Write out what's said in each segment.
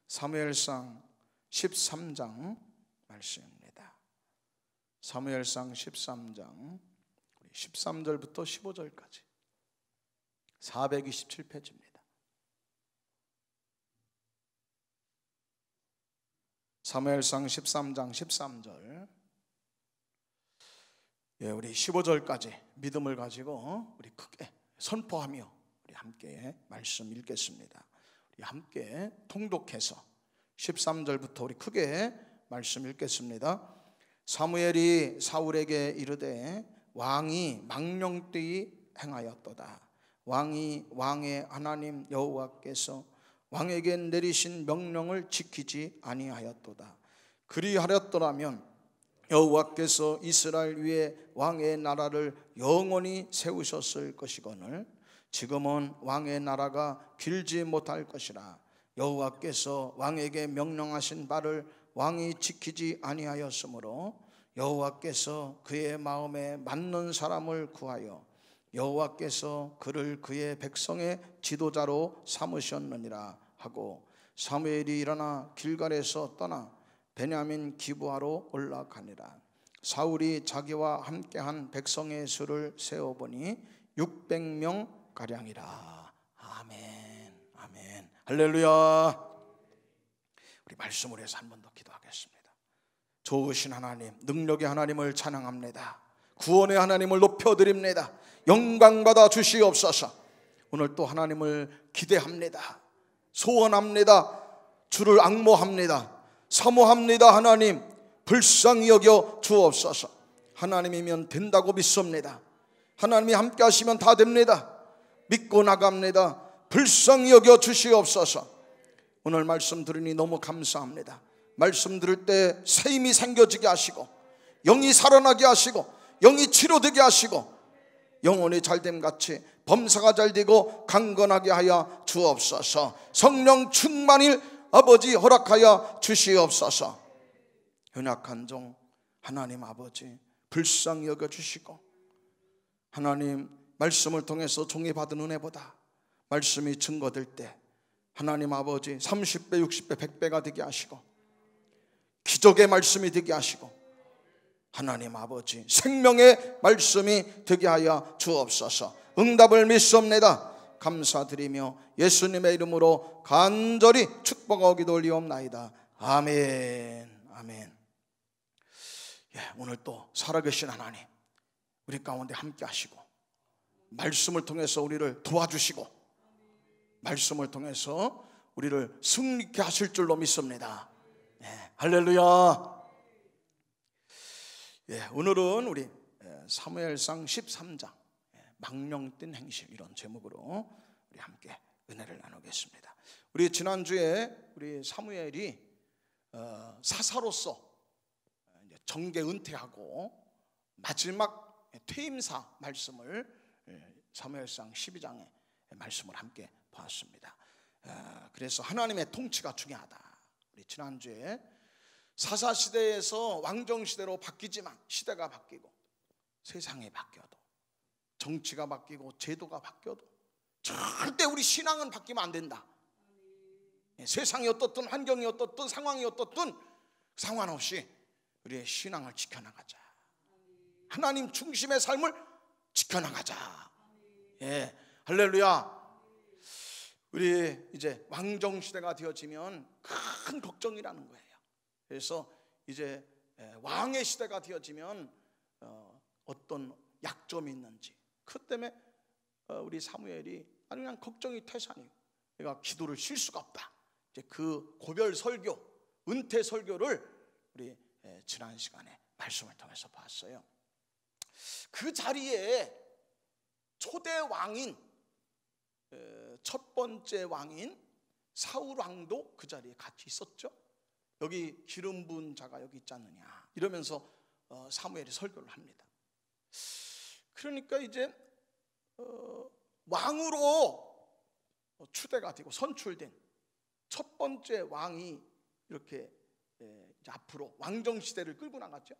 사무엘상 13장 말씀입니다. 사무엘상 13장 13절부터 15절까지 427페이지입니다. 사무엘상 13장 13절, 우리 15절까지 믿음을 가지고 우리 크게 선포하며 우리 함께 말씀 읽겠습니다. 우리 함께 통독해서 13절부터 우리 크게 말씀 읽겠습니다. 사무엘이 사울에게 이르되 왕이 망령되이 행하였도다. 왕이 왕의 하나님 여호와께서 왕에게 내리신 명령을 지키지 아니하였도다. 그리하였더라면 여호와께서 이스라엘 위에 왕의 나라를 영원히 세우셨을 것이거늘 지금은 왕의 나라가 길지 못할 것이라. 여호와께서 왕에게 명령하신 바를 왕이 지키지 아니하였으므로 여호와께서 그의 마음에 맞는 사람을 구하여 여호와께서 그를 그의 백성의 지도자로 삼으셨느니라 하고 사무엘이 일어나 길갈에서 떠나 베냐민 기브아로 올라가니라. 사울이 자기와 함께한 백성의 수를 세어보니 600명 가량이라. 아멘, 아멘, 할렐루야. 우리 말씀을 해서 한 번 더 기도하겠습니다. 좋으신 하나님, 능력의 하나님을 찬양합니다. 구원의 하나님을 높여드립니다. 영광 받아 주시옵소서. 오늘 또 하나님을 기대합니다. 소원합니다. 주를 앙모합니다. 사모합니다. 하나님 불쌍히 여겨 주옵소서. 하나님이면 된다고 믿습니다. 하나님이 함께 하시면 다 됩니다. 믿고 나갑니다. 불쌍히 여겨 주시옵소서. 오늘 말씀 들으니 너무 감사합니다. 말씀 들을 때 새 힘이 생겨지게 하시고 영이 살아나게 하시고 영이 치료되게 하시고 영혼이 잘됨같이 범사가 잘되고 강건하게 하여 주옵소서. 성령 충만을 아버지 허락하여 주시옵소서. 연약한 종 하나님 아버지 불쌍히 여겨주시고 하나님 말씀을 통해서 종이 받은 은혜보다 말씀이 증거될 때 하나님 아버지 30배 60배 100배가 되게 하시고 기적의 말씀이 되게 하시고 하나님 아버지 생명의 말씀이 되게 하여 주옵소서. 응답을 믿습니다. 감사드리며 예수님의 이름으로 간절히 축복하고 기도 올리옵나이다. 아멘, 아멘. 오늘 또 살아계신 하나님 우리 가운데 함께 하시고 말씀을 통해서 우리를 도와주시고 말씀을 통해서 우리를 승리케 하실 줄로 믿습니다. 할렐루야. 오늘은 우리 사무엘상 13장 망령된 행실 이런 제목으로 우리 함께 은혜를 나누겠습니다. 우리 지난주에 우리 사무엘이 사사로서 정계 은퇴하고 마지막 퇴임사 말씀을 사무엘상 12장의 말씀을 함께 보았습니다. 그래서 하나님의 통치가 중요하다. 우리 지난주에 사사시대에서 왕정시대로 바뀌지만 시대가 바뀌고 세상이 바뀌어도 정치가 바뀌고 제도가 바뀌어도 절대 우리 신앙은 바뀌면 안 된다. 세상이 어떻든 환경이 어떻든 상황이 어떻든 상관없이 우리의 신앙을 지켜나가자. 하나님 중심의 삶을 지켜나가자. 할렐루야. 우리 이제 왕정시대가 되어지면 큰 걱정이라는 거예요. 그래서 이제 왕의 시대가 되어지면 어떤 약점이 있는지 그 때문에 우리 사무엘이 아니 그냥 걱정이 태산이에요. 내가 기도를 쉴 수가 없다. 이제 그 고별 설교, 은퇴 설교를 우리 지난 시간에 말씀을 통해서 봤어요. 그 자리에 초대 왕인 첫 번째 왕인 사울 왕도 그 자리에 같이 있었죠. 여기 기름 부은 자가 여기 있지 않느냐 이러면서 사무엘이 설교를 합니다. 그러니까 이제 왕으로 추대가 되고 선출된 첫 번째 왕이 이렇게 이제 앞으로 왕정 시대를 끌고 나갔죠.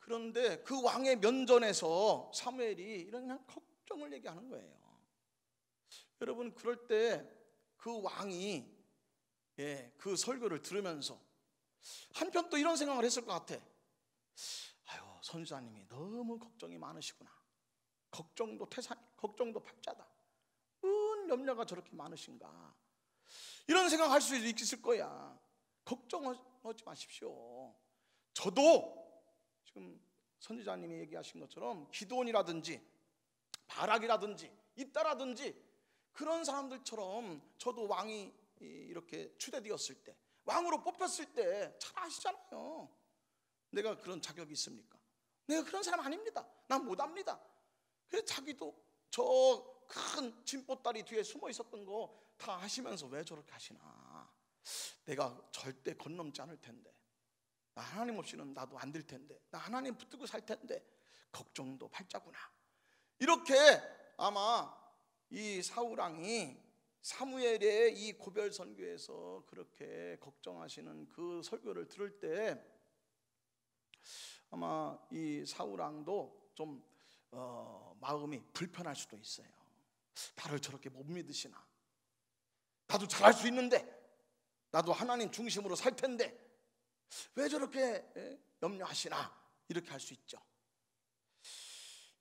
그런데 그 왕의 면전에서 사무엘이 이런 걱정을 얘기하는 거예요. 여러분 그럴 때 그 왕이 그 설교를 들으면서 한편 또 이런 생각을 했을 것 같아. 아유, 선지자님이 너무 걱정이 많으시구나. 걱정도 태산, 걱정도 팔자다. 은 염려가 저렇게 많으신가. 이런 생각할 수 있을 거야. 걱정하지 마십시오. 저도 지금 선지자님이 얘기하신 것처럼 기드온이라든지 바락이라든지 입다라든지 그런 사람들처럼 저도 왕이 이렇게 추대되었을 때, 왕으로 뽑혔을 때 잘 아시잖아요. 내가 그런 자격이 있습니까? 내가 그런 사람 아닙니다. 난 못합니다. 그래서 자기도 저 큰 진보다리 뒤에 숨어 있었던 거 다 하시면서 왜 저렇게 하시나. 내가 절대 건넘지 않을 텐데, 나 하나님 없이는 나도 안 될 텐데, 나 하나님 붙들고 살 텐데 걱정도 팔자구나. 이렇게 아마 이 사울왕이 사무엘의 이 고별 선교에서 그렇게 걱정하시는 그 설교를 들을 때 아마 이 사울왕도 좀 마음이 불편할 수도 있어요. 나를 저렇게 못 믿으시나. 나도 잘할 수 있는데, 나도 하나님 중심으로 살 텐데 왜 저렇게 염려하시나, 이렇게 할 수 있죠.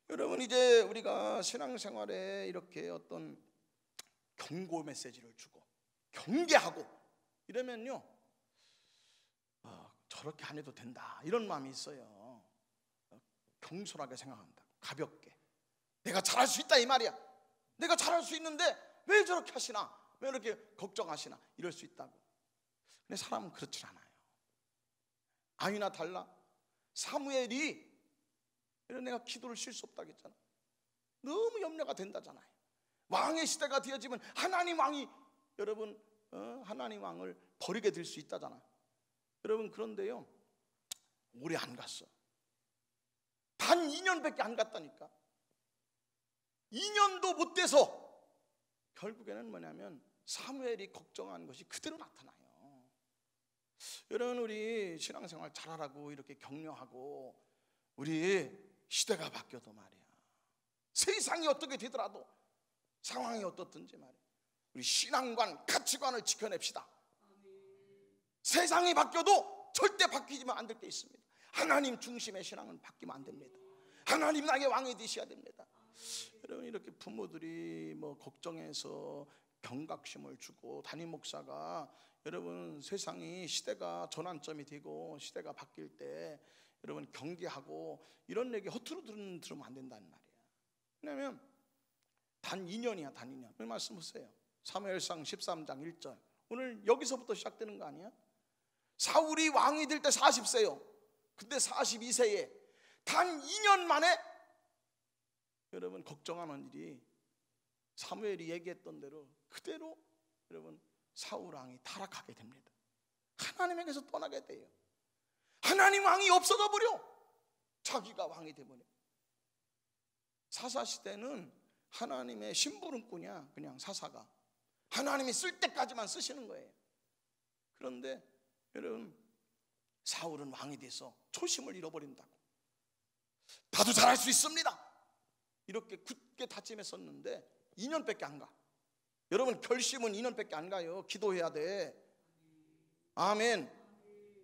여러분, 이제 우리가 신앙생활에 이렇게 어떤 경고 메시지를 주고 경계하고 이러면요, 저렇게 안 해도 된다, 이런 마음이 있어요. 경솔하게 생각한다. 가볍게 내가 잘할 수 있다 이 말이야. 내가 잘할 수 있는데 왜 저렇게 하시나, 왜 이렇게 걱정하시나, 이럴 수 있다고. 근데 사람은 그렇지 않아요. 아니나 달라 사무엘이, 내가 기도를 쉴 수 없다고 했잖아. 너무 염려가 된다잖아요. 왕의 시대가 되어지면 하나님 왕이, 여러분 하나님 왕을 버리게 될 수 있다잖아. 여러분, 그런데요, 오래 안 갔어. 단 2년밖에 안 갔다니까. 2년도 못 돼서 결국에는 뭐냐면 사무엘이 걱정한 것이 그대로 나타나요. 여러분, 우리 신앙생활 잘하라고 이렇게 격려하고, 우리 시대가 바뀌어도 말이야, 세상이 어떻게 되더라도, 상황이 어떻든지 말이야, 우리 신앙관, 가치관을 지켜냅시다. 세상이 바뀌어도 절대 바뀌지만 안 될 게 있습니다. 하나님 중심의 신앙은 바뀌면 안 됩니다. 하나님 나의 왕이 되셔야 됩니다. 여러분, 이렇게 부모들이 뭐 걱정해서 경각심을 주고, 담임 목사가 여러분 세상이, 시대가 전환점이 되고 시대가 바뀔 때 여러분 경계하고, 이런 얘기 허투루 들으면 안 된다는 말이야. 왜냐하면 단 2년이야, 단 2년. 왜 말씀 보세요. 사무엘상 13장 1절. 오늘 여기서부터 시작되는 거 아니야? 사울이 왕이 될 때 40세요. 근데 42세에 단 2년 만에 여러분 걱정하는 일이, 사무엘이 얘기했던 대로 그대로 여러분 사울 왕이 타락하게 됩니다. 하나님에게서 떠나게 돼요. 하나님 왕이 없어져 버려. 자기가 왕이 되버려. 사사시대는 하나님의 심부름꾼이야. 그냥 사사가 하나님이 쓸 때까지만 쓰시는 거예요. 그런데 여러분, 사울은 왕이 돼서 초심을 잃어버린다고. 나도 잘할 수 있습니다, 이렇게 굳게 다짐했었는데 2년밖에 안 가. 여러분, 결심은 2년밖에 안 가요. 기도해야 돼. 아멘.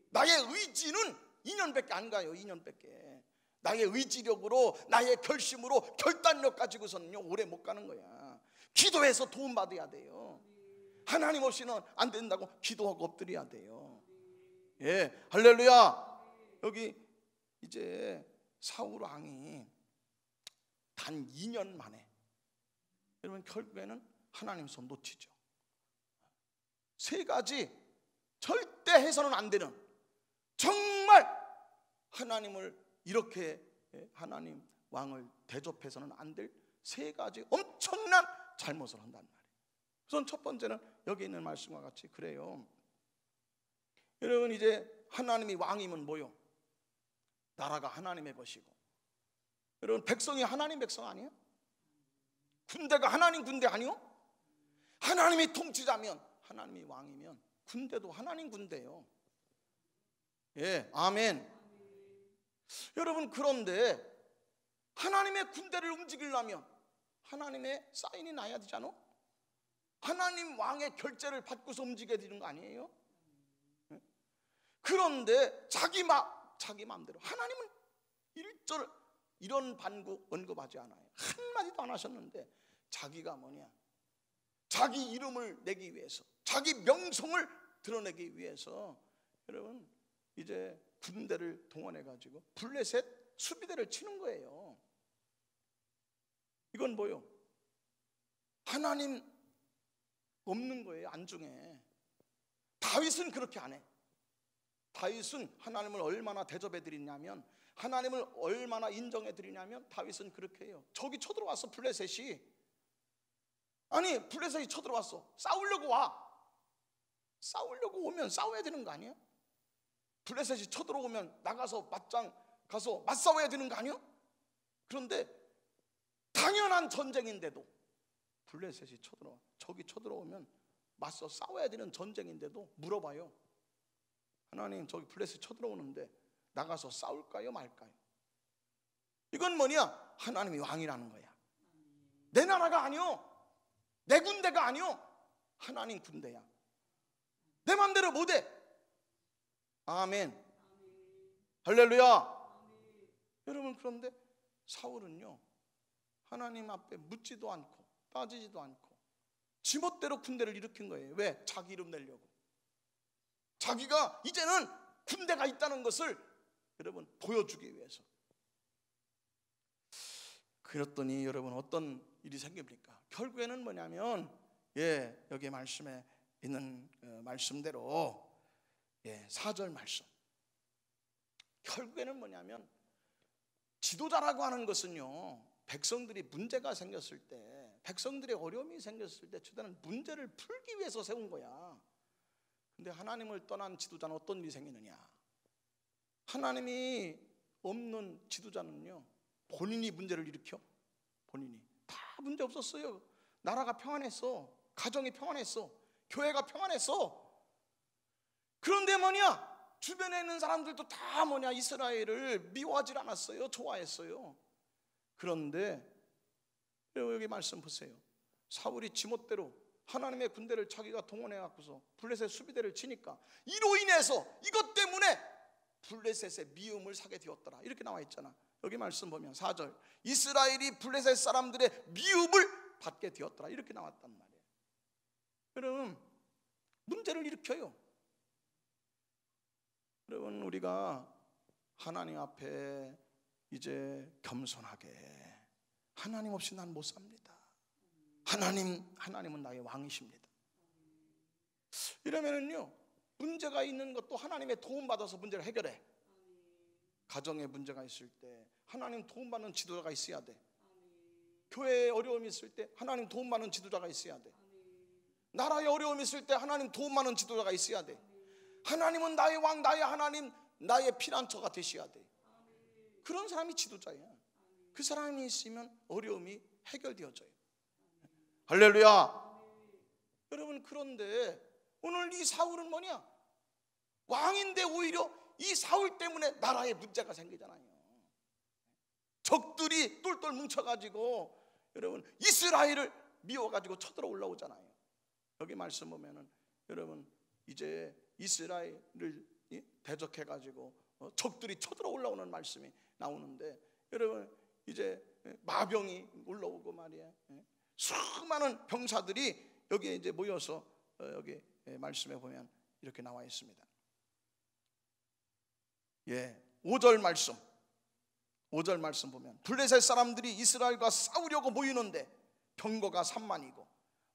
나의 의지는 2년밖에 안 가요. 2년밖에. 나의 의지력으로, 나의 결심으로, 결단력 가지고서는요 오래 못 가는 거야. 기도해서 도움 받아야 돼요. 하나님 없이는 안 된다고 기도하고 엎드려야 돼요. 예, 할렐루야. 여기 이제 사울 왕이 단 2년 만에 여러분 결국에는 하나님 손 놓치죠. 세 가지 절대 해서는 안 되는, 정말 하나님을 이렇게, 하나님 왕을 대접해서는 안 될 세 가지 엄청난 잘못을 한단 말이에요. 우선 첫 번째는 여기 있는 말씀과 같이 그래요. 여러분, 이제 하나님이 왕이면 뭐요? 나라가 하나님의 것이고, 여러분 백성이 하나님 백성 아니에요? 군대가 하나님 군대 아니요? 하나님이 통치자면, 하나님이 왕이면 군대도 하나님 군대예요. 예, 아멘. 여러분, 그런데 하나님의 군대를 움직이려면 하나님의 사인이 나야 되잖아. 하나님 왕의 결재를 받고서 움직여야 되는 거 아니에요? 그런데 자기 마음대로 하나님은 일절 이런 반구 언급하지 않아요. 한마디도 안 하셨는데 자기가 뭐냐, 자기 이름을 내기 위해서, 자기 명성을 드러내기 위해서 여러분 이제 군대를 동원해 가지고 블레셋 수비대를 치는 거예요. 이건 뭐요? 하나님 없는 거예요. 안중에 다윗은 그렇게 안 해. 다윗은 하나님을 얼마나 대접해 드리냐면, 하나님을 얼마나 인정해 드리냐면 다윗은 그렇게 해요. 저기 쳐들어왔어 블레셋이. 아니 블레셋이 쳐들어왔어. 싸우려고 와. 싸우려고 오면 싸워야 되는 거 아니야? 블레셋이 쳐들어오면 나가서 맞짱 가서 맞싸워야 되는 거 아니야? 그런데 당연한 전쟁인데도 블레셋이 쳐들어와. 저기 쳐들어오면 맞서 싸워야 되는 전쟁인데도 물어봐요. 하나님 저기 블레셋 쳐들어오는데 나가서 싸울까요 말까요? 이건 뭐냐? 하나님이 왕이라는 거야. 내 나라가 아니요, 내 군대가 아니요, 하나님 군대야. 내 맘대로 못해. 아멘. 할렐루야. 여러분, 그런데 사울은요 하나님 앞에 묻지도 않고 따지지도 않고 지멋대로 군대를 일으킨 거예요. 왜? 자기 이름 내려고. 자기가 이제는 군대가 있다는 것을 여러분 보여주기 위해서. 그랬더니 여러분 어떤 일이 생깁니까? 결국에는 뭐냐면 여기 말씀에 있는 말씀대로 4절 말씀, 결국에는 뭐냐면 지도자라고 하는 것은요, 백성들이 문제가 생겼을 때, 백성들의 어려움이 생겼을 때 주되는 문제를 풀기 위해서 세운 거야. 근데 하나님을 떠난 지도자는 어떤 일이 생기느냐? 하나님이 없는 지도자는요 본인이 문제를 일으켜. 본인이 다 문제 없었어요. 나라가 평안했어. 가정이 평안했어. 교회가 평안했어. 그런데 뭐냐? 주변에 있는 사람들도 다 뭐냐? 이스라엘을 미워하지 않았어요. 좋아했어요. 그런데 여기 말씀 보세요. 사울이 지멋대로 하나님의 군대를 자기가 동원해 갖고서 블레셋 수비대를 치니까 이로 인해서 이것 때문에 블레셋의 미움을 사게 되었더라, 이렇게 나와 있잖아. 여기 말씀 보면 4절, 이스라엘이 블레셋 사람들의 미움을 받게 되었더라, 이렇게 나왔단 말이에요. 여러분 문제를 일으켜요. 여러분 우리가 하나님 앞에 이제 겸손하게, 하나님 없이 난 못 삽니다. 하나님은 나의 왕이십니다. 이러면은요 문제가 있는 것도 하나님의 도움 받아서 문제를 해결해. 가정에 문제가 있을 때 하나님 도움 받는 지도자가 있어야 돼. 교회에 어려움이 있을 때 하나님 도움 받는 지도자가 있어야 돼. 나라에 어려움이 있을 때 하나님 도움 받는 지도자가 있어야 돼. 하나님은 나의 왕, 나의 하나님, 나의 피난처가 되셔야 돼. 그런 사람이 지도자예요. 그 사람이 있으면 어려움이 해결되어져요. 할렐루야. 여러분 그런데 오늘 이 사울은 뭐냐? 왕인데 오히려 이 사울 때문에 나라에 문제가 생기잖아요. 적들이 똘똘 뭉쳐가지고 여러분 이스라엘을 미워가지고 쳐들어 올라오잖아요. 여기 말씀 보면은 여러분 이제 이스라엘을 대적해가지고 적들이 쳐들어 올라오는 말씀이 나오는데, 여러분 이제 마병이 올라오고 말이야. 수많은 병사들이 여기에 이제 모여서 여기 말씀에 보면 이렇게 나와 있습니다. 5절 말씀, 5절 말씀 보면 블레셋 사람들이 이스라엘과 싸우려고 모이는데 병거가 3만이고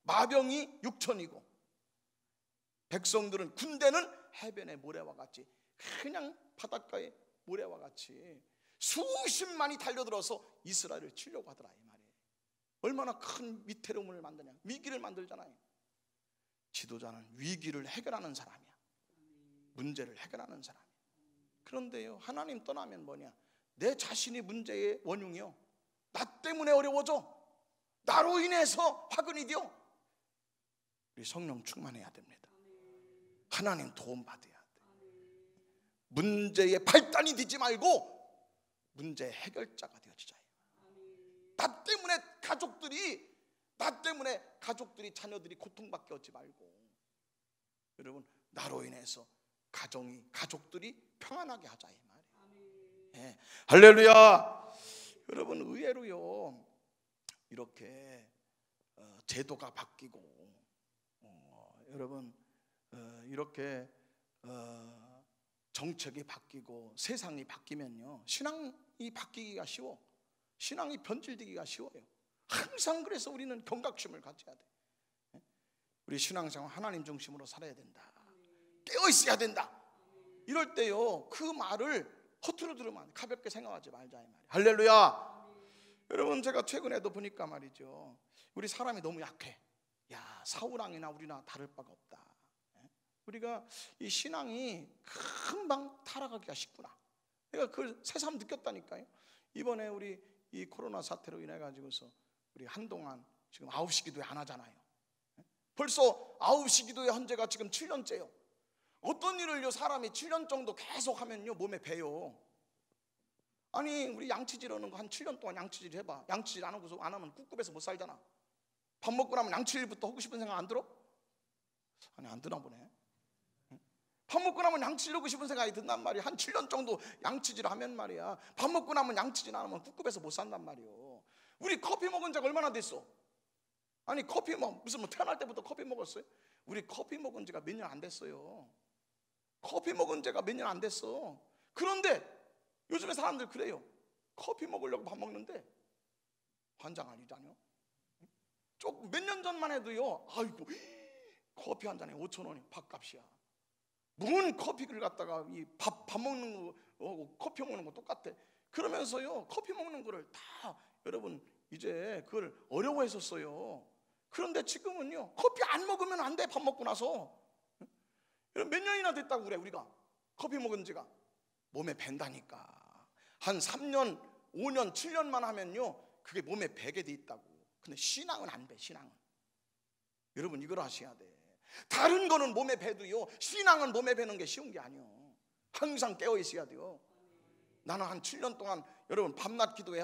마병이 6천이고 백성들은, 군대는 해변의 모래와 같이, 그냥 바닷가의 모래와 같이 수십만이 달려들어서 이스라엘을 치려고 하더라, 이 말이에요. 얼마나 큰 위태로움을 만드냐, 위기를 만들잖아요. 지도자는 위기를 해결하는 사람이야. 문제를 해결하는 사람이야. 그런데요 하나님 떠나면 뭐냐? 내 자신이 문제의 원흉이요, 나 때문에 어려워져, 나로 인해서 화근이 되어. 우리 성령 충만해야 됩니다. 하나님 도움 받아야 돼. 문제의 발단이 되지 말고 문제 해결자가 되어지자. 나 때문에 가족들이 나 때문에 가족들이, 자녀들이 고통받게 하지 말고, 여러분, 나로 인해서 가족들이 평안하게 하자, 이 말이에요. 예. 할렐루야. 여러분, 의외로요, 이렇게 제도가 바뀌고, 여러분, 이렇게 정책이 바뀌고 세상이 바뀌면요, 신앙이 바뀌기가 쉬워. 신앙이 변질되기가 쉬워요. 항상 그래서 우리는 경각심을 가져야 돼. 우리 신앙생활 하나님 중심으로 살아야 된다. 깨어 있어야 된다. 이럴 때요, 그 말을 허투루 들으면 안 돼. 가볍게 생각하지 말자, 이 말이에요. 할렐루야. 여러분, 제가 최근에도 보니까 말이죠, 우리 사람이 너무 약해. 야, 사우랑이나 우리나 다를 바가 없다. 우리가 이 신앙이 금방 타락하기가 쉽구나. 내가 그걸 새삼 느꼈다니까요. 이번에 우리 이 코로나 사태로 인해 가지고서 우리 한동안 지금 9시 기도회 안 하잖아요. 벌써 9시 기도회 한 지가 지금 7년째요. 어떤 일을요, 사람이 7년 정도 계속 하면요, 몸에 배요. 아니, 우리 양치질 하는 거 한 7년 동안 양치질 해봐. 양치질 안 하면 꿉꿉해서 못 살잖아. 밥 먹고 나면 양치질부터 하고 싶은 생각 안 들어? 아니, 안 드나 보네. 밥 먹고 나면 양치질 하고 싶은 생각이 든단 말이야. 한 7년 정도 양치질 하면 말이야, 밥 먹고 나면 양치질 안 하면 꿉꿉해서 못 산단 말이요. 우리 커피 먹은 지가 얼마나 됐어? 아니, 커피 무슨 태어날 때부터 커피 먹었어요? 우리 커피 먹은 지가 몇 년 안 됐어요. 커피 먹은 지가 몇 년 안 됐어. 그런데 요즘에 사람들 그래요. 커피 먹으려고 밥 먹는데 환장할 일 아니요? 조금 몇 년 전만 해도요, 아이고, 커피 한 잔에 5,000원이 밥값이야. 뭔 커피를 갖다가 이 밥 먹는 거하고 커피 먹는 거 똑같아. 그러면서요, 커피 먹는 거를 다 여러분 이제 그걸 어려워했었어요. 그런데 지금은요, 커피 안 먹으면 안 돼. 밥 먹고 나서. 몇 년이나 됐다고 그래. 우리가 커피 먹은 지가 몸에 밴다니까. 한 3년 5년 7년만 하면요, 그게 몸에 배게 돼 있다고. 근데 신앙은 안 배. 신앙은 여러분, 이걸 아셔야 돼. 다른 거는 몸에 배도요, 신앙은 몸에 배는 게 쉬운 게 아니요. 항상 깨어 있어야 돼요. 나는 한 7년 동안 여러분 밤낮 기도회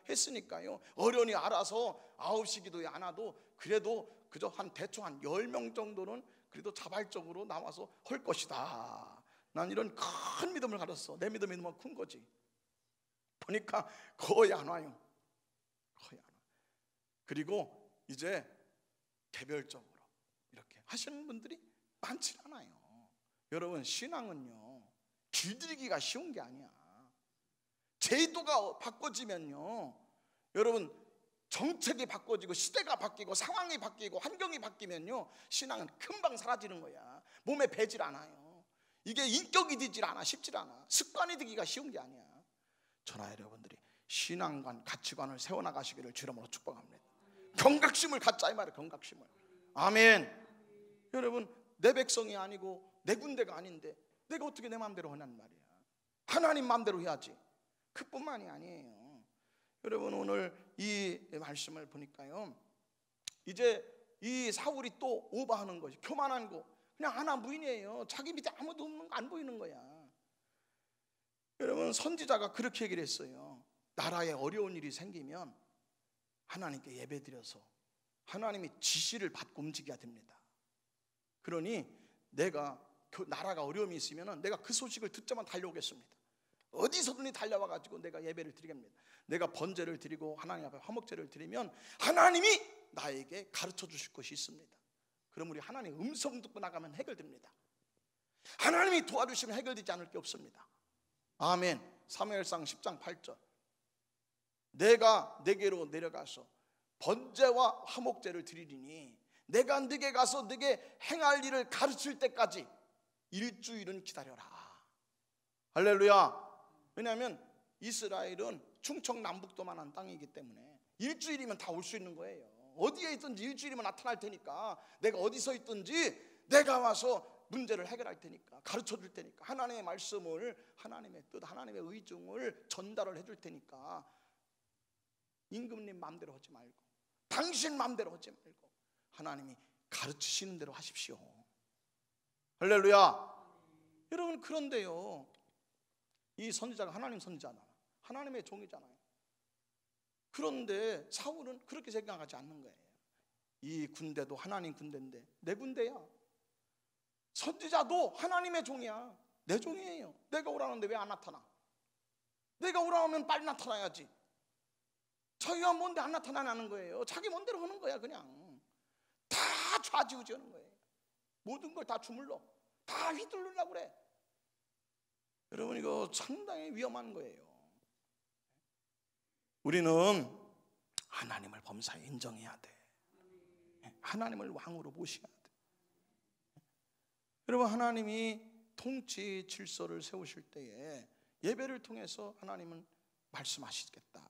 했으니까요, 어련히 알아서 9시 기도회 안 와도 그래도 그저 한 대충 한 10명 정도는 그래도 자발적으로 나와서 할 것이다. 난 이런 큰 믿음을 가졌어. 내 믿음이 너무 큰 거지. 보니까 거의 안 와요. 거의 안 와. 그리고 이제 개별적으로 이렇게 하시는 분들이 많지 않아요. 여러분, 신앙은요, 길들이기가 쉬운 게 아니야. 제도가 바꿔지면요, 여러분, 정책이 바꿔지고 시대가 바뀌고 상황이 바뀌고 환경이 바뀌면요, 신앙은 금방 사라지는 거야. 몸에 배질 않아요. 이게 인격이 되질 않아. 쉽질 않아. 습관이 되기가 쉬운 게 아니야. 저나 여러분들이 신앙관, 가치관을 세워나가시기를 주름으로 축복합니다. 경각심을 갖자, 이 말이에요. 경각심을. 아멘. 여러분, 내 백성이 아니고 내 군대가 아닌데 내가 어떻게 내 마음대로 하냐는 말이야. 하나님 마음대로 해야지. 그뿐만이 아니에요. 여러분, 오늘 이 말씀을 보니까요, 이제 이 사울이 또 오버하는 것이, 교만한 거, 그냥 하나 무인이에요. 자기 밑에 아무도 없는 거 안 보이는 거야. 여러분, 선지자가 그렇게 얘기를 했어요. 나라에 어려운 일이 생기면 하나님께 예배드려서 하나님이 지시를 받고 움직여야 됩니다. 그러니 내가 나라가 어려움이 있으면 내가 그 소식을 듣자마자 달려오겠습니다. 어디서든지 달려와가지고 내가 예배를 드리겠습니다. 내가 번제를 드리고 하나님 앞에 화목제를 드리면 하나님이 나에게 가르쳐 주실 것이 있습니다. 그럼 우리 하나님 음성 듣고 나가면 해결됩니다. 하나님이 도와주시면 해결되지 않을 게 없습니다. 아멘. 사무엘상 10장 8절. 내가 내게로 내려가서 번제와 화목제를 드리리니 내가 네게 가서 네게 행할 일을 가르칠 때까지 일주일은 기다려라. 할렐루야. 왜냐하면 이스라엘은 충청남북도만한 땅이기 때문에 일주일이면 다 올 수 있는 거예요. 어디에 있든지 일주일이면 나타날 테니까, 내가 어디서 있든지 내가 와서 문제를 해결할 테니까, 가르쳐 줄 테니까, 하나님의 말씀을, 하나님의 뜻, 하나님의 의중을 전달을 해줄 테니까 임금님 마음대로 하지 말고 당신 마음대로 하지 말고 하나님이 가르치시는 대로 하십시오. 할렐루야. 여러분, 그런데요, 이 선지자가 하나님 선지자잖아. 하나님의 종이잖아요. 그런데 사울은 그렇게 생각하지 않는 거예요. 이 군대도 하나님 군대인데 내 군대야. 선지자도 하나님의 종이야. 내 종이에요. 내가 오라는데 왜 안 나타나? 내가 오라면 빨리 나타나야지. 자기가 뭔데 안 나타나는 거예요. 자기 뭔대로 하는 거야. 그냥 다 좌지우지하는 거예요. 모든 걸 다 주물러, 다 휘둘르려고 그래. 여러분, 이거 상당히 위험한 거예요. 우리는 하나님을 범사에 인정해야 돼. 하나님을 왕으로 모셔야 돼. 여러분, 하나님이 통치 질서를 세우실 때에 예배를 통해서 하나님은 말씀하시겠다.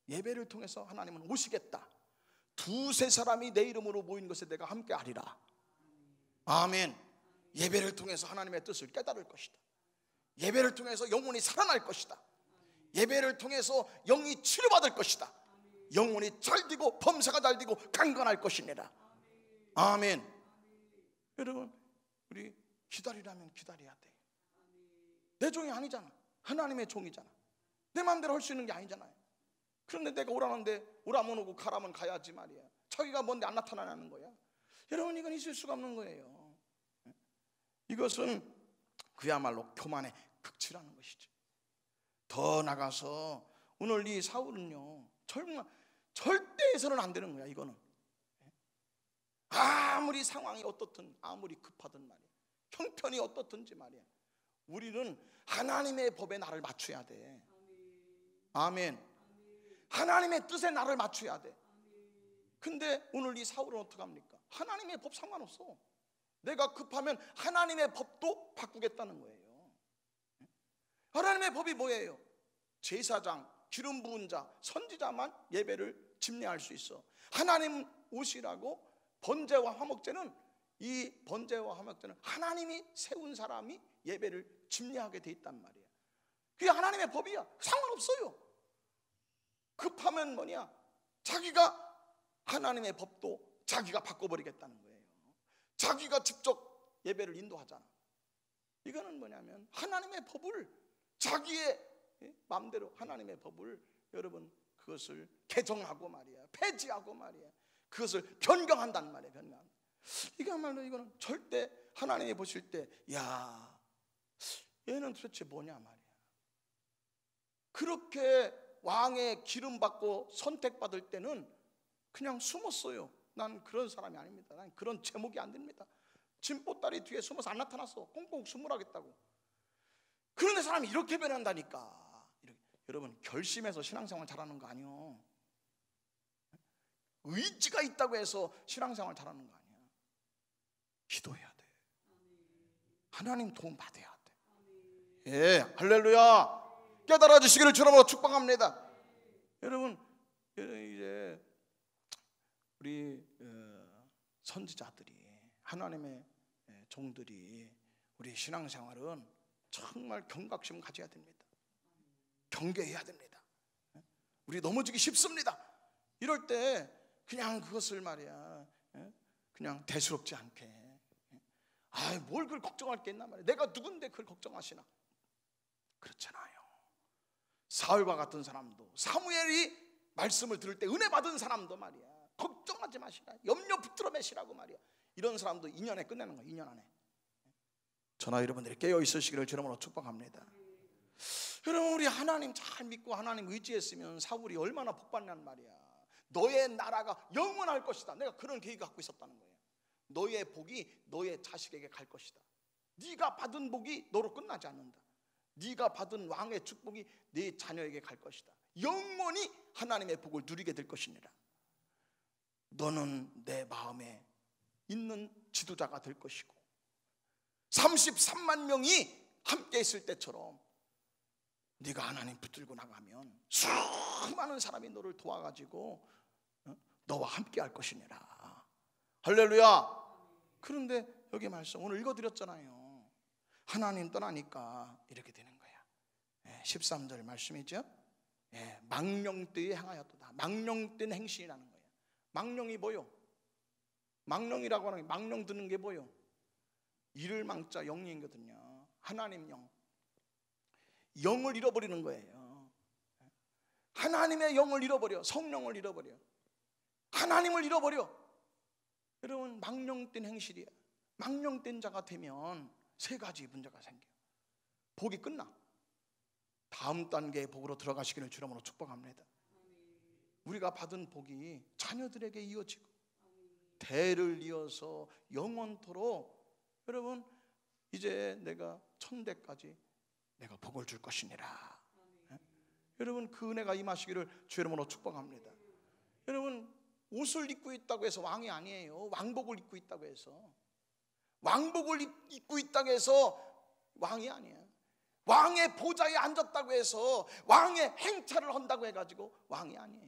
예배를 통해서 하나님은 오시겠다. 두세 사람이 내 이름으로 모인 것에 내가 함께 하리라. 아멘. 예배를 통해서 하나님의 뜻을 깨달을 것이다. 예배를 통해서 영혼이 살아날 것이다. 예배를 통해서 영이 치료받을 것이다. 영혼이 잘 되고 범사가 잘 되고 강건할 것이니라. 아멘. 여러분, 우리 기다리라면 기다려야 돼. 내 종이 아니잖아. 하나님의 종이잖아. 내 마음대로 할 수 있는 게 아니잖아요. 그런데 내가 오라는데 오라면 오고 가라면 가야지 말이야. 자기가 뭔데 안 나타나는 거야. 여러분, 이건 있을 수가 없는 거예요. 이것은 그야말로 교만의 극치라는 것이죠. 더 나가서 오늘 이 사울은요, 정말 절대해서는 안 되는 거야. 이거는 아무리 상황이 어떻든, 아무리 급하든 말이야, 형편이 어떻든지 말이야, 우리는 하나님의 법에 나를 맞춰야 돼. 아멘. 하나님의 뜻에 나를 맞춰야 돼. 근데 오늘 이 사울은 어떡합니까? 하나님의 법 상관없어. 내가 급하면 하나님의 법도 바꾸겠다는 거예요. 하나님의 법이 뭐예요? 제사장, 기름 부은 자, 선지자만 예배를 집례할 수 있어. 하나님 오시라고 번제와 화목제는, 이 번제와 화목제는 하나님이 세운 사람이 예배를 집례하게 돼 있단 말이야. 그게 하나님의 법이야. 상관없어요. 급하면 뭐냐? 자기가 하나님의 법도 자기가 바꿔버리겠다는 거예요. 자기가 직접 예배를 인도하잖아. 이거는 뭐냐면 하나님의 법을, 자기의 마음대로 하나님의 법을, 여러분, 그것을 개정하고 말이야, 폐지하고 말이야, 그것을 변경한단 말이야. 변경. 이거야말로 이거는 절대 하나님이 보실 때, 야, 얘는 도대체 뭐냐 말이야. 그렇게 왕의 기름 받고 선택받을 때는 그냥 숨었어요. 난 그런 사람이 아닙니다. 난 그런 제목이 안 됩니다. 진보다리 뒤에 숨어서 안 나타났어. 꽁꽁 숨으라겠다고. 그런데 사람이 이렇게 변한다니까. 여러분, 결심해서 신앙생활 잘하는 거 아니요. 의지가 있다고 해서 신앙생활 잘하는 거 아니야. 기도해야 돼. 하나님 도움 받아야 돼. 예, 할렐루야. 깨달아 주시기를 주님으로 축복합니다. 여러분, 이제 우리 선지자들이, 하나님의 종들이, 우리 신앙생활은 정말 경각심 가져야 됩니다. 경계해야 됩니다. 우리 넘어지기 쉽습니다. 이럴 때 그냥 그것을 말이야, 그냥 대수롭지 않게, 뭘 그걸 걱정할 게 있나 말이야. 내가 누군데 그걸 걱정하시나. 그렇잖아요. 사울과 같은 사람도, 사무엘이 말씀을 들을 때 은혜 받은 사람도 말이야, 걱정하지 마시라, 염려 붙들어 매시라고 말이야. 이런 사람도 2년에 끝내는 거야. 2년 안에. 저나 여러분들이 깨어 있으시기를 주님으로 축복합니다. 여러분, 우리 하나님 잘 믿고 하나님 의지했으면 사울이 얼마나 복받냔 말이야. 너의 나라가 영원할 것이다. 내가 그런 계획을 갖고 있었다는 거예요. 너의 복이 너의 자식에게 갈 것이다. 네가 받은 복이 너로 끝나지 않는다. 네가 받은 왕의 축복이 네 자녀에게 갈 것이다. 영원히 하나님의 복을 누리게 될 것이니라. 너는 내 마음에 있는 지도자가 될 것이고, 33만 명이 함께 있을 때처럼 네가 하나님 붙들고 나가면 수많은 사람이 너를 도와가지고 너와 함께 할 것이니라. 할렐루야. 그런데 여기 말씀 오늘 읽어드렸잖아요. 하나님 떠나니까 이렇게 되는 거야. 13절 말씀이죠. 망령되이 행하였도다. 망령된 행실이라는 거예요. 망령이 뭐요? 망령이라고 하는 게, 망령 드는 게 뭐요? 이를 망자 영이거든요. 하나님 영. 영을 잃어버리는 거예요. 하나님의 영을 잃어버려. 성령을 잃어버려. 하나님을 잃어버려. 여러분 망령된 행실이야. 망령된 자가 되면 세 가지 문제가 생겨요. 복이 끝나. 다음 단계의 복으로 들어가시기를 주로 축복합니다. 우리가 받은 복이 자녀들에게 이어지고 대를 이어서 영원토록 여러분 이제 내가 천대까지 내가 복을 줄 것이니라. 여러분 그 은혜가 임하시기를 주의 이름으로 축복합니다. 여러분 옷을 입고 있다고 해서 왕이 아니에요. 왕복을 입고 있다고 해서, 왕복을 입고 있다고 해서 왕이 아니에요. 왕의 보좌에 앉았다고 해서 왕의 행차를 한다고 해가지고 왕이 아니에요.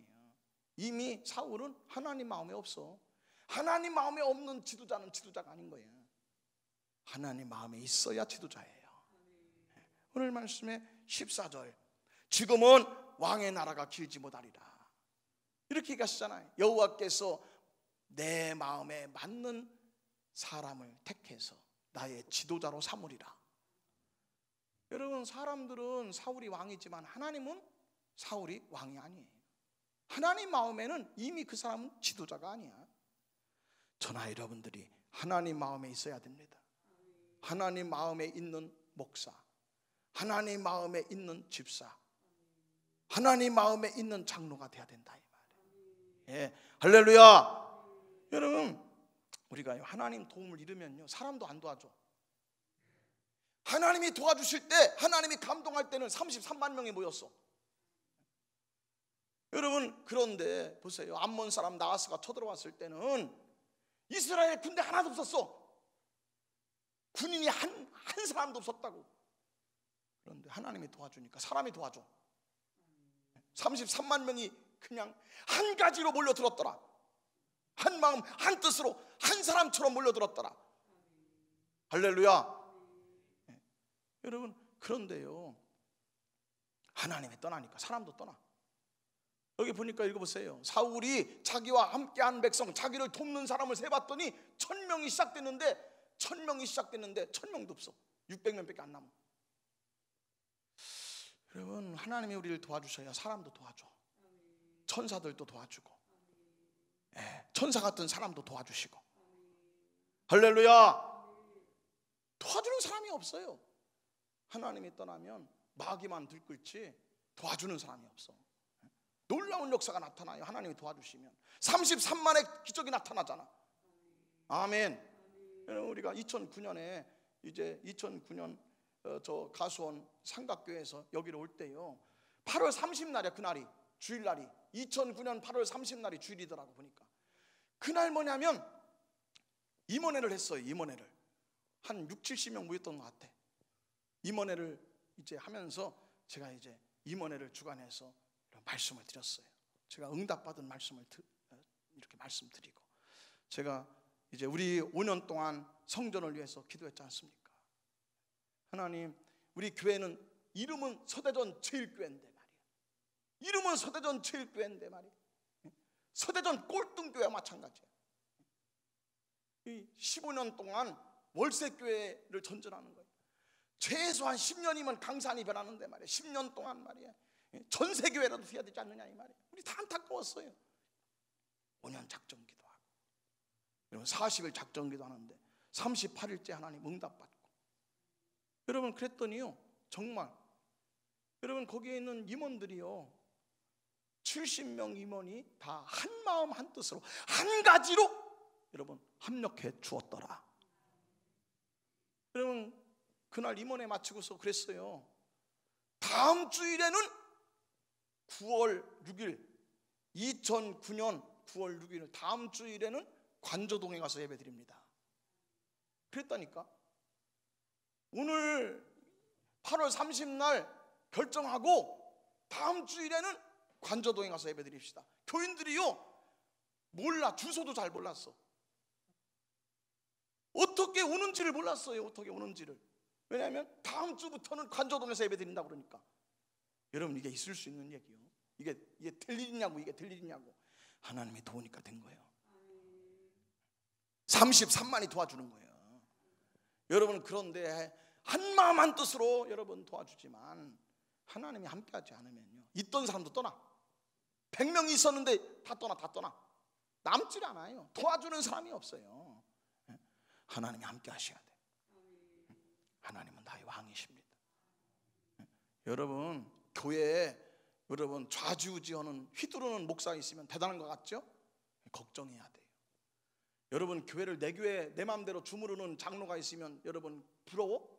이미 사울은 하나님 마음에 없어. 하나님 마음에 없는 지도자는 지도자가 아닌 거예요. 하나님 마음에 있어야 지도자예요. 오늘 말씀의 14절, 지금은 왕의 나라가 길지 못하리라, 이렇게 얘기하시잖아요. 여호와께서 내 마음에 맞는 사람을 택해서 나의 지도자로 삼으리라. 여러분 사람들은 사울이 왕이지만 하나님은 사울이 왕이 아니에요. 하나님 마음에는 이미 그 사람은 지도자가 아니야. 저나 여러분들이 하나님 마음에 있어야 됩니다. 하나님 마음에 있는 목사, 하나님 마음에 있는 집사, 하나님 마음에 있는 장로가 돼야 된다 이 말이에요. 예, 할렐루야. 여러분 우리가 하나님 도움을 잃으면요 사람도 안 도와줘. 하나님이 도와주실 때, 하나님이 감동할 때는 33만 명이 모였어. 여러분 그런데 보세요. 암몬 사람 나하스가 쳐들어왔을 때는 이스라엘 군대 하나도 없었어. 군인이 한 사람도 없었다고. 그런데 하나님이 도와주니까 사람이 도와줘. 33만 명이 그냥 한 가지로 몰려들었더라. 한 마음 한 뜻으로 한 사람처럼 몰려들었더라. 할렐루야. 여러분 그런데요 하나님이 떠나니까 사람도 떠나. 여기 보니까 읽어보세요. 사울이 자기와 함께한 백성, 자기를 돕는 사람을 세봤더니 1000명이 시작됐는데 1000명도 없어. 600명밖에 안 남아. 여러분 하나님이 우리를 도와주셔야 사람도 도와줘. 천사들도 도와주고, 천사 같은 사람도 도와주시고. 할렐루야. 도와주는 사람이 없어요. 하나님이 떠나면 마귀만 들끓지 도와주는 사람이 없어. 놀라운 역사가 나타나요. 하나님이 도와주시면 33만의 기적이 나타나잖아. 아멘. 우리가 2009년에 이제 2009년 저 가수원 삼각교회에서 여기로 올 때요 8월 30날이야. 그날이 주일날이 2009년 8월 30날이 주일이더라고. 보니까 그날 뭐냐면 임원회를 했어요. 임원회를 한 6, 70명 모였던 것 같아. 임원회를 이제 하면서 제가 이제 임원회를 주관해서 말씀을 드렸어요. 제가 응답받은 말씀을 이렇게 말씀드리고, 제가 이제 우리 5년 동안 성전을 위해서 기도했지 않습니까? 하나님, 우리 교회는 이름은 서대전 제일교회인데 말이야. 이름은 서대전 제일교회인데 말이야. 서대전 꼴등교회와 마찬가지야. 이 15년 동안 월세교회를 전전하는 거예요. 최소한 10년이면 강산이 변하는데 말이야. 10년 동안 말이야. 전세교회라도 해야 되지 않느냐 이 말이에요. 우리 다 안타까웠어요. 5년 작정기도 하고, 여러분 40일 작정기도 하는데 38일째 하나님 응답받고. 여러분 그랬더니요 정말 여러분 거기에 있는 임원들이요 70명 임원이 다 한 마음 한 뜻으로 한 가지로 여러분 합력해 주었더라. 여러분 그날 임원회 마치고서 그랬어요. 다음 주일에는 9월 6일 2009년 9월 6일 다음 주일에는 관저동에 가서 예배드립니다. 그랬다니까. 오늘 8월 30날 결정하고 다음 주일에는 관저동에 가서 예배드립시다. 교인들이요 몰라. 주소도 잘 몰랐어. 어떻게 오는지를 몰랐어요. 어떻게 오는지를. 왜냐하면 다음 주부터는 관저동에서 예배드린다 그러니까. 여러분 이게 있을 수 있는 얘기요. 이게 될 일이냐고. 이게 될 일이냐고. 하나님이 도우니까 된 거예요. 33만이 도와주는 거예요. 여러분 그런데 한 마음 한 뜻으로 여러분 도와주지만 하나님이 함께하지 않으면요 있던 사람도 떠나. 100명이 있었는데 다 떠나. 남질 않아요. 도와주는 사람이 없어요. 하나님이 함께 하셔야 돼. 하나님은 나의 왕이십니다. 여러분 교회에 여러분 좌지우지하는 휘두르는 목사가 있으면 대단한 것 같죠? 걱정해야 돼요. 여러분 교회를 내 교회 내 마음대로 주무르는 장로가 있으면 여러분 부러워?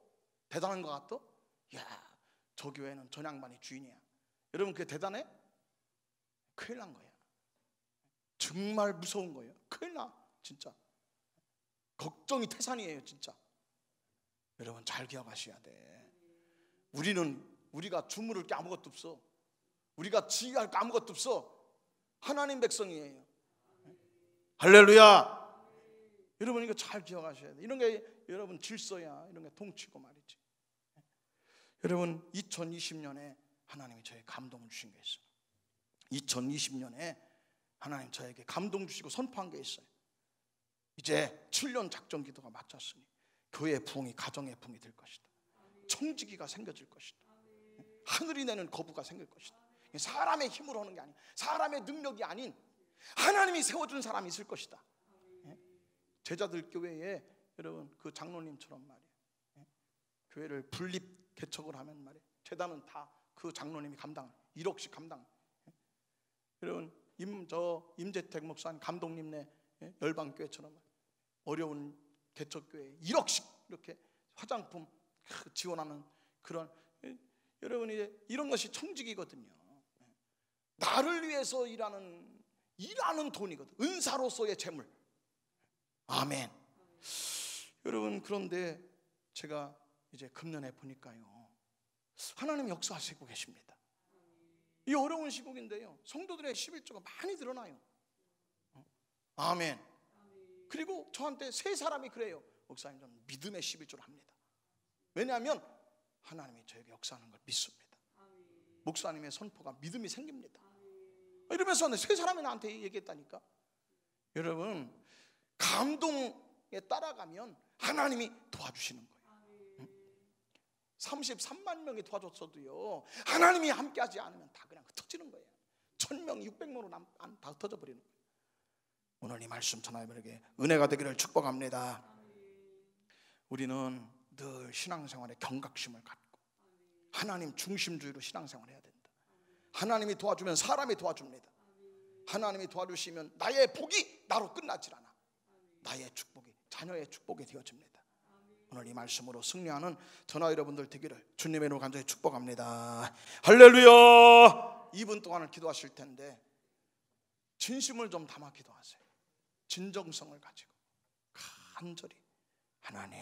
대단한 것 같아? 야, 저 교회는 전 양반이 주인이야. 여러분 그게 대단해? 큰일 난 거야. 정말 무서운 거예요. 큰일 나 진짜. 걱정이 태산이에요 진짜. 여러분 잘 기억하셔야 돼. 우리가 주무를 게 아무것도 없어. 우리가 지휘할 게 아무것도 없어. 하나님 백성이에요. 할렐루야. 여러분 이거 잘 기억하셔야 돼. 이런 게 여러분 질서야. 이런 게 통치고 말이지. 여러분 2020년에 하나님이 저에게 감동을 주신 게 있어요. 2020년에 하나님 저에게 감동 주시고 선포한 게 있어요. 이제 7년 작전 기도가 마쳤으니 교회의 부흥이 가정의 부흥이 될 것이다. 청지기가 생겨질 것이다. 하늘이 내는 거부가 생길 것이다. 사람의 힘으로 하는 게 아니야. 사람의 능력이 아닌 하나님이 세워준 사람이 있을 것이다. 제자들 교회에 여러분 그 장로님처럼 말이에요. 교회를 분립 개척을 하면 말이에요. 재단은 다 그 장로님이 감당 1억씩 감당. 여러분 임재택 목사님 감독님네 열방교회처럼 어려운 개척교회 1억씩 이렇게 화장품 지원하는 그런 여러분 이제 이런 것이 청직이거든요. 나를 위해서 일하는 돈이거든. 은사로서의 재물. 아멘. 여러분 그런데 제가 이제 금년에 보니까요 하나님 역사하시고 계십니다. 이 어려운 시국인데요 성도들의 11조가 많이 늘어나요. 아멘. 그리고 저한테 세 사람이 그래요. 목사님 저는 믿음의 11조를 합니다. 왜냐하면 하나님이 저에게 역사하는 걸 믿습니다. 목사님의 선포가 믿음이 생깁니다. 이러면서 세 사람이 나한테 얘기했다니까. 여러분 감동에 따라가면 하나님이 도와주시는 거예요. 33만 명이 도와줬어도요 하나님이 함께하지 않으면 다 그냥 흩어지는 거예요. 1000명 600명으로 다 흩어져 버리는 거예요. 오늘 이 말씀 전하여에게 은혜가 되기를 축복합니다. 우리는 늘 신앙생활에 경각심을 갖고 하나님 중심주의로 신앙생활을 해야 된다. 하나님이 도와주면 사람이 도와줍니다. 하나님이 도와주시면 나의 복이 나로 끝나질 않아. 나의 축복이 자녀의 축복이 되어집니다. 오늘 이 말씀으로 승리하는 전화 여러분들 되기를 주님의 이름으로 간절히 축복합니다. 할렐루야. 2분 동안을 기도하실 텐데 진심을 좀 담아 기도하세요. 진정성을 가지고 간절히 하나님